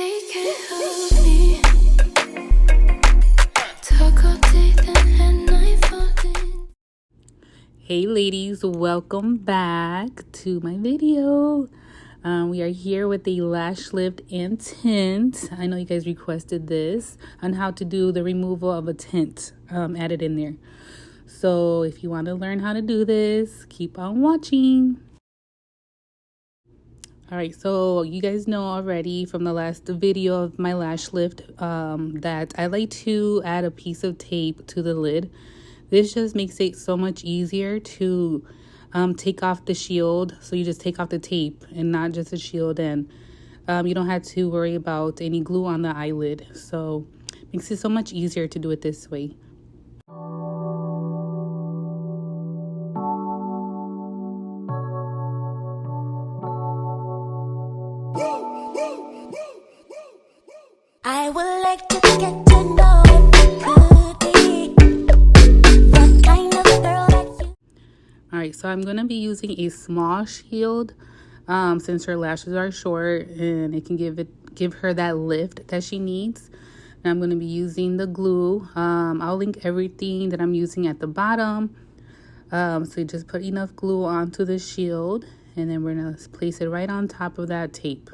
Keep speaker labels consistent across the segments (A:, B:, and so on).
A: Take it of me. Talk all day, then at night falling.
B: Hey ladies, welcome back to my video. We are here with the lash lift and tint. I know you guys requested this on how to do the removal of a tint added in there. So if you want to learn how to do this, keep on watching. All right, so you guys know already from the last video of my lash lift that I like to add a piece of tape to the lid. This just makes it so much easier to take off the shield. So you just take off the tape and not just the shield, and you don't have to worry about any glue on the eyelid. So it makes it so much easier to do it this way.
C: I would like to get to know if I could be the kind of girl that you...
B: Alright, so I'm going to be using a small shield since her lashes are short, and it can give her that lift that she needs. And I'm going to be using the glue. I'll link everything that I'm using at the bottom. So you just put enough glue onto the shield, and then we're going to place it right on top of that tape.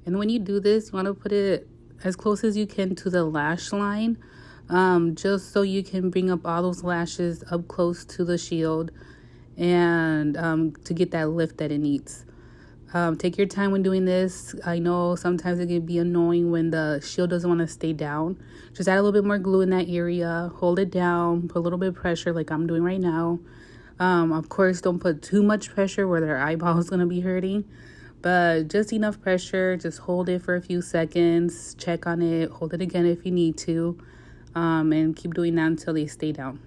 B: And when you do this, you want to put it as close as you can to the lash line, just so you can bring up all those lashes up close to the shield and to get that lift that it needs. Take your time when doing this. I know sometimes it can be annoying when the shield doesn't want to stay down. Just add a little bit more glue in that area, hold it down, put a little bit of pressure like I'm doing right now. Of course, don't put too much pressure where their eyeball is going to be hurting. But just enough pressure, just hold it for a few seconds, check on it, hold it again if you need to, and keep doing that until they stay down.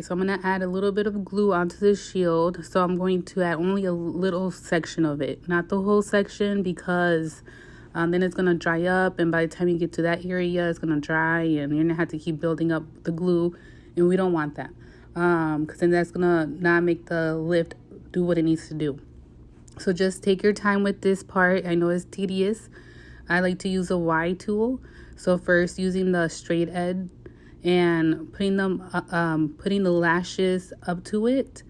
B: So I'm going to add a little bit of glue onto the shield. So I'm going to add only a little section of it, not the whole section, because then it's going to dry up, and by the time you get to that area, it's going to dry, and you're going to have to keep building up the glue, and we don't want that, because then that's going to not make the lift do what it needs to do. So just take your time with this part. I know it's tedious. I like to use a Y tool. So first, using the straight edge and putting the lashes up to it,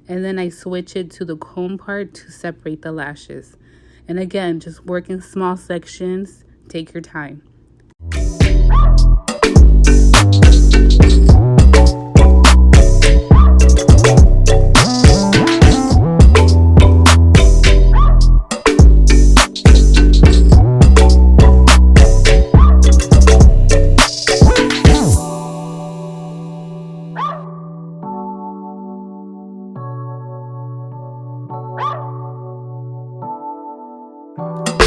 B: and then I switch it to the comb part to separate the lashes. And again, just work in small sections. Take your time.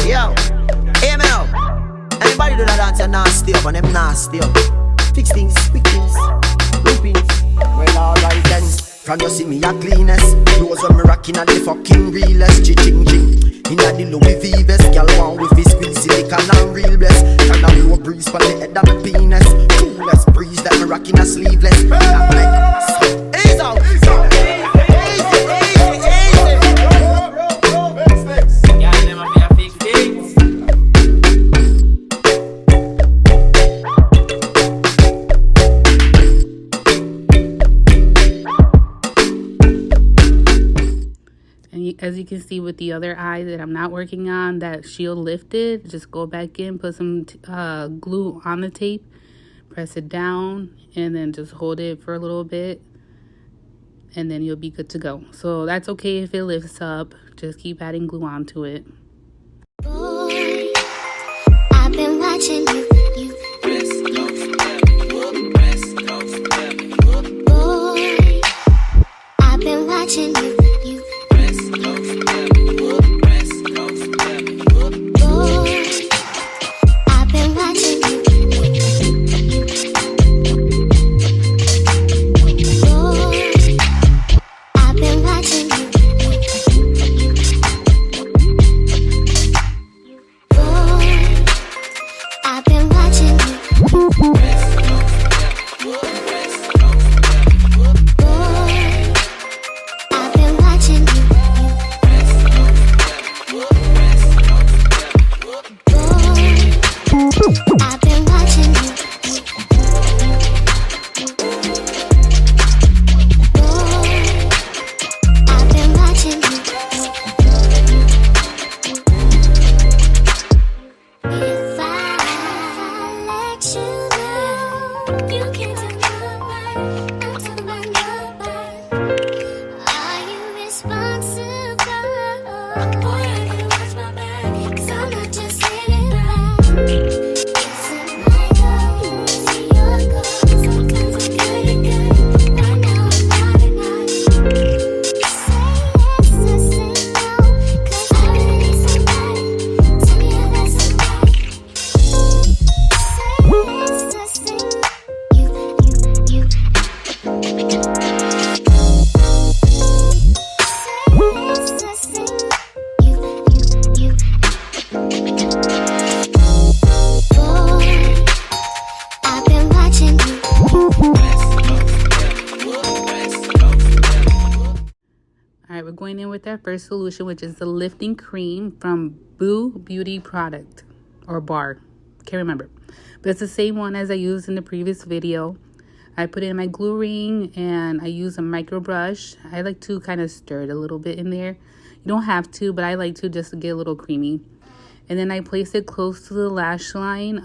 D: Yo, hear me now. Anybody do that dance and nasty up, and them nasty up. Fix things, quick things, loopings. Well, alright then. From you see me a cleanest. Clothes when me rocking at the fucking realest. Ching. Inna the Louis V vest. Girl want with his squeeze silicone and real bless. Can a blow breeze from the head of my penis. Coolest breeze that me rocking a sleeveless. Ease out.
B: as you can see with the other eye that I'm not working on, that shield lifted. Just go back in, put some glue on the tape, press it down, and then just hold it for a little bit, and then you'll be good to go. So that's okay if it lifts up. Just keep adding glue onto it.
C: Boy, I've been watching you. Boy, I've been watching you.
B: Alright, we're going in with our first solution, which is the lifting cream from Boo Beauty product or bar. Can't remember. But it's the same one as I used in the previous video. I put it in my glue ring and I use a micro brush. I like to kind of stir it a little bit in there. You don't have to, but I like to just to get a little creamy. And then I place it close to the lash line.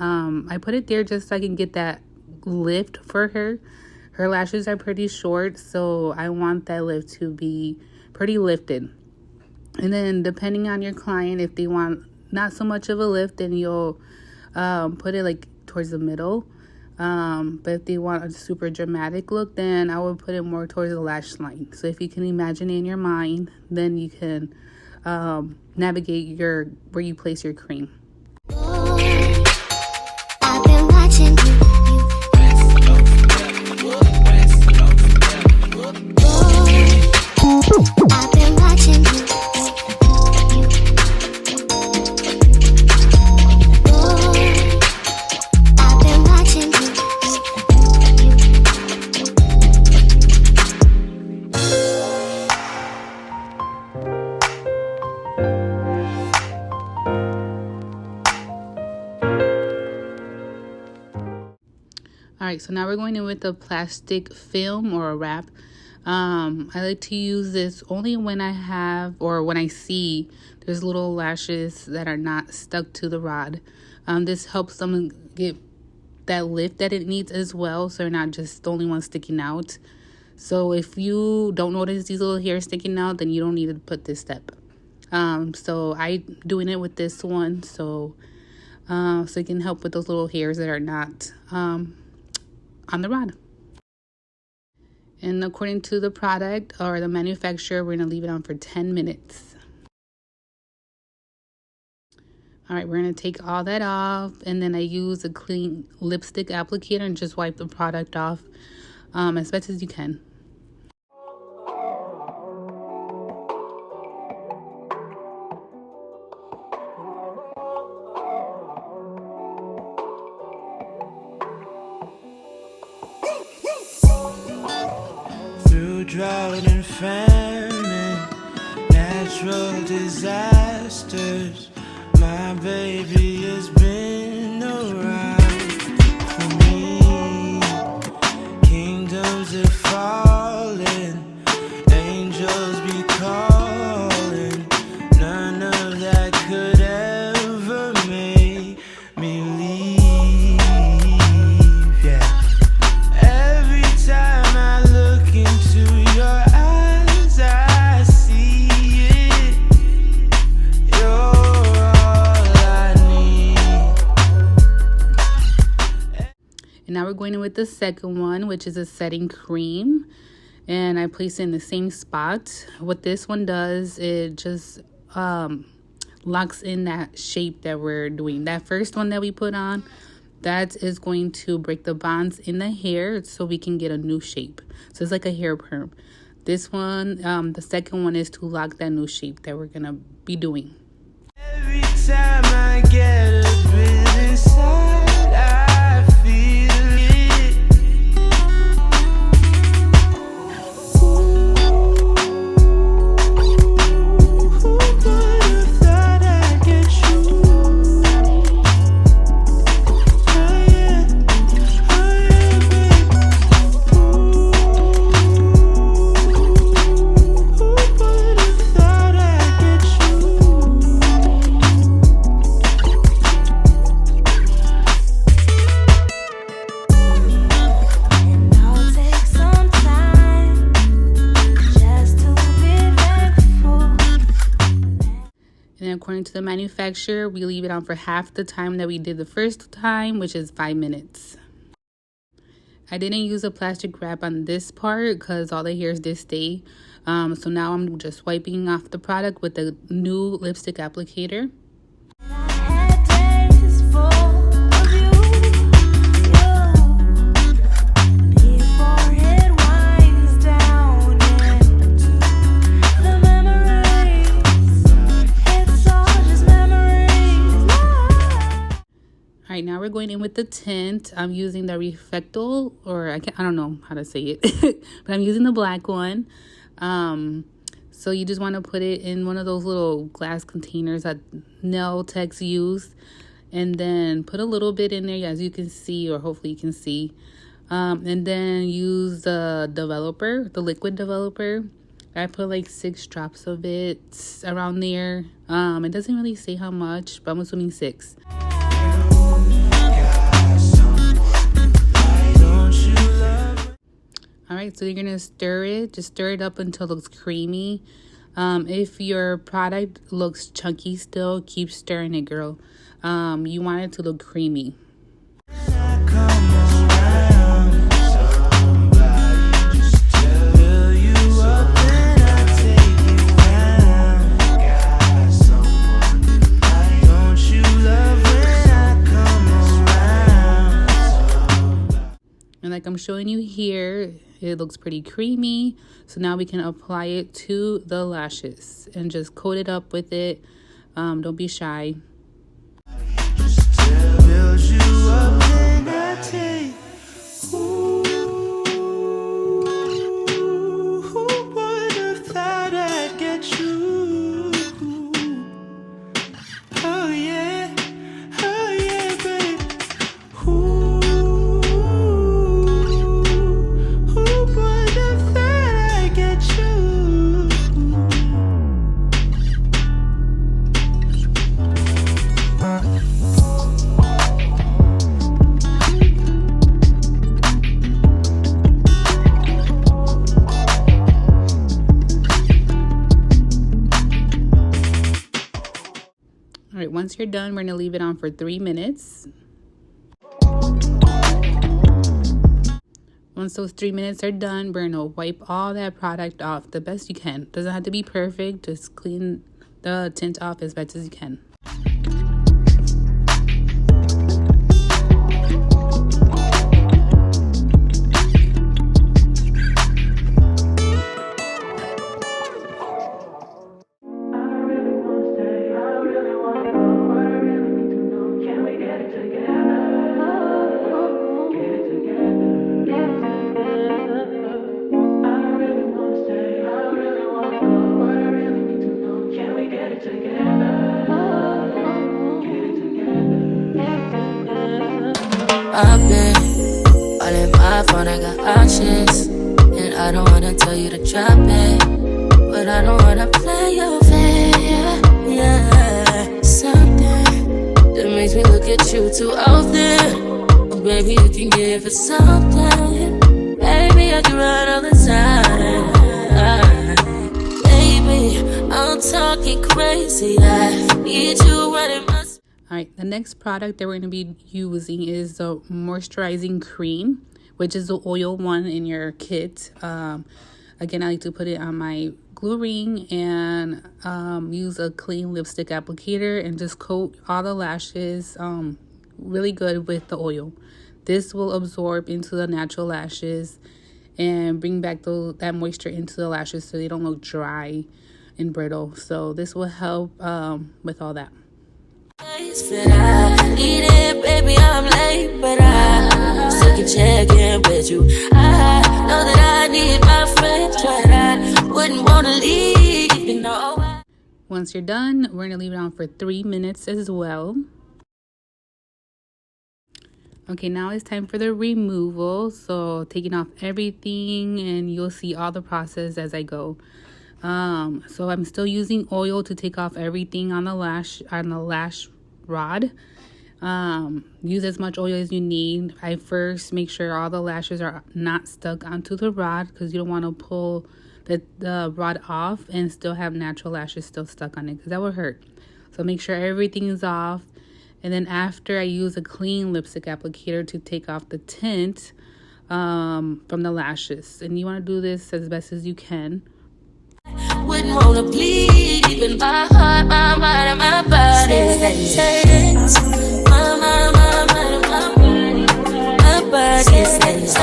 B: I put it there just so I can get that lift for her. Her lashes are pretty short, so I want that lift to be pretty lifted. And then depending on your client, if they want not so much of a lift, then you'll put it like towards the middle. But if they want a super dramatic look, then I would put it more towards the lash line. So if you can imagine in your mind, then you can navigate where you place your cream.
C: Boy, I've been watching you. I've been watching you. I've been watching you.
B: Alright, so now we're going in with a plastic film or a wrap. I like to use this only when I have or when I see there's little lashes that are not stuck to the rod. This helps them get that lift that it needs as well, so they're not just the only one sticking out. So if you don't notice these little hairs sticking out, then you don't need to put this step. So I'm doing it with this one, so it can help with those little hairs that are not on the rod. And according to the product or the manufacturer, we're going to leave it on for 10 minutes. All right, we're going to take all that off. And then I use a clean lipstick applicator and just wipe the product off as best as you can.
E: Drought and famine, natural disasters. My baby has been around for me. Kingdoms are falling, angels be calling.
B: we're going in with the second one, which is a setting cream. And I place it in the same spot. What this one does, it just locks in that shape that we're doing. That first one that we put on, that is going to break the bonds in the hair so we can get a new shape. So it's like a hair perm. This one, the second one, is to lock that new shape that we're gonna be doing.
E: Every time I get a bit inside, I feel it. Who would have thought I'd get you? Oh yeah, babe. Who would have thought I'd get you?
C: And I'll take some time just to be thankful.
B: And according to the manufacturer, we leave it on for half the time that we did the first time, which is 5 minutes. I didn't use a plastic wrap on this part because all the hairs did stay. So now I'm just wiping off the product with the new lipstick applicator.
C: I had days full of you. Before it winds down into the memories, it's all just memories.
B: All right, now we're going in with the tint. I'm using the Reflectal, or I don't know how to say it, but I'm using the black one. So you just want to put it in one of those little glass containers that nail techs use, and then put a little bit in there, as you can see, or hopefully you can see. And then use the developer, the liquid developer. I put like 6 drops of it around there. It doesn't really say how much, but I'm assuming 6. All right, so you're gonna stir it. Just stir it up until it looks creamy. If your product looks chunky still, keep stirring it, girl. You want it to look creamy. And like I'm showing you here, it looks pretty creamy. So now we can apply it to the lashes and just coat it up with it. Don't be shy. All right, once you're done, we're gonna leave it on for 3 minutes. Once those 3 minutes are done, we're gonna wipe all that product off the best you can. Doesn't have to be perfect, just clean the tint off as best as you can.
F: I've been all in my phone, I got options. And I don't wanna tell you to drop it, but I don't wanna play your fair. Yeah, something that makes me look at you too often. Oh, baby, you can give it something. Baby, I can run all the time. Baby, I'm talking crazy. I need you running my
B: All right, the next product that we're going to be using is the moisturizing cream, which is the oil one in your kit. Again, I like to put it on my glue ring and use a clean lipstick applicator and just coat all the lashes really good with the oil. This will absorb into the natural lashes and bring back that moisture into the lashes so they don't look dry and brittle. So this will help with all that.
F: I need it, baby, I'm late, but I still can check in with you. I know that I need my friends, but I wouldn't want to leave, you know.
B: Once you're done, we're going to leave it on for 3 minutes as well. Okay, now it's time for the removal. So taking off everything, and you'll see all the process as I go. So I'm still using oil to take off everything on the lash rod. Use as much oil as you need. I first make sure all the lashes are not stuck onto the rod, because you don't want to pull the rod off and still have natural lashes still stuck on it, because that would hurt. So make sure everything is off. And then after, I use a clean lipstick applicator to take off the tint from the lashes. And you want to do this as best as you can.
F: Wouldn't wanna bleed, even my heart, my mind, and my body. My mind, my body. My body says,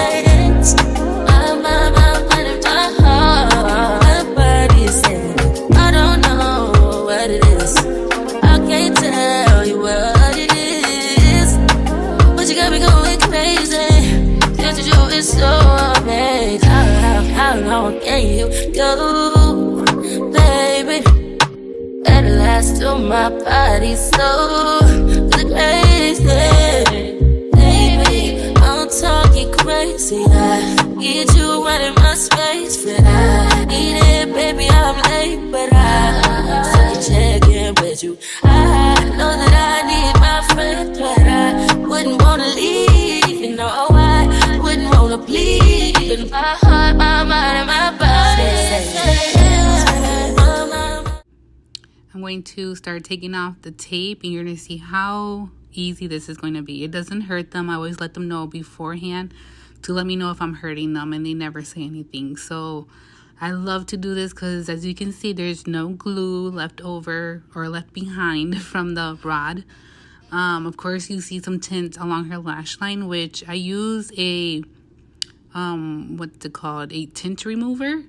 F: my mind, and my heart. My body says, I don't know what it is. I can't tell you what it is. But you got me going crazy. Just to do is so amazing. How long can you go? Baby, better last till my body's so crazy. Baby, I'm talking crazy. I need you right in my space, but I need it, baby. I'm late, but I still can check in with you. I know that I need my friend, but I wouldn't wanna leave. You know I wouldn't wanna bleed. Even my heart, my mind, and my body.
B: I'm going to start taking off the tape, and you're going to see how easy this is going to be. It doesn't hurt them. I always let them know beforehand to let me know if I'm hurting them, and they never say anything. So I love to do this because, as you can see, there's no glue left over or left behind from the rod. Of course, you see some tint along her lash line, which I use a what's it called, a tint remover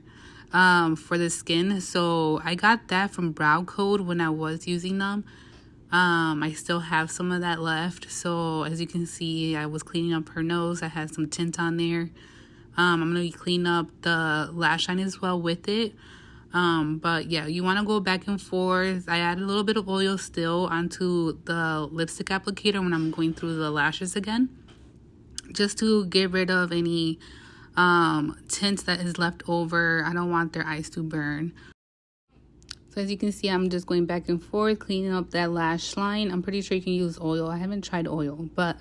B: for the skin. So I got that from Brow Code when I was using them. I still have some of that left. So as you can see, I was cleaning up her nose. I had some tint on there. I'm going to clean up the lash line as well with it. But yeah, you want to go back and forth. I add a little bit of oil still onto the lipstick applicator when I'm going through the lashes again, just to get rid of any tint that is left over. I don't want their eyes to burn. So as you can see, I'm just going back and forth cleaning up that lash line. I'm pretty sure you can use oil. I haven't tried oil, but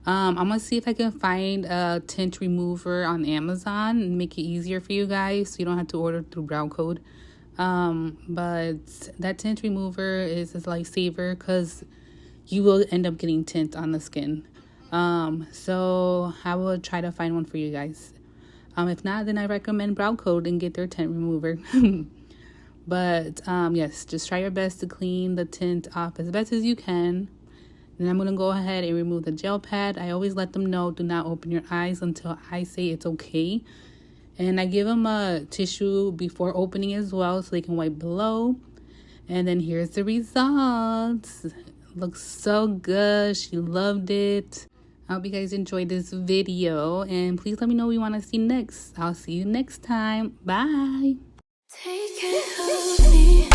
B: I'm gonna see if I can find a tint remover on Amazon and make it easier for you guys so you don't have to order through Brow Code. But that tint remover is a lifesaver because you will end up getting tint on the skin. So I will try to find one for you guys. If not, then I recommend Brow Code and get their tint remover. But yes, just try your best to clean the tint off as best as you can. Then I'm going to go ahead and remove the gel pad. I always let them know, do not open your eyes until I say it's okay. And I give them a tissue before opening as well so they can wipe below. And then here's the results. Looks so good. She loved it. I hope you guys enjoyed this video. And please let me know what you want to see next. I'll see you next time. Bye.
A: Take it of me.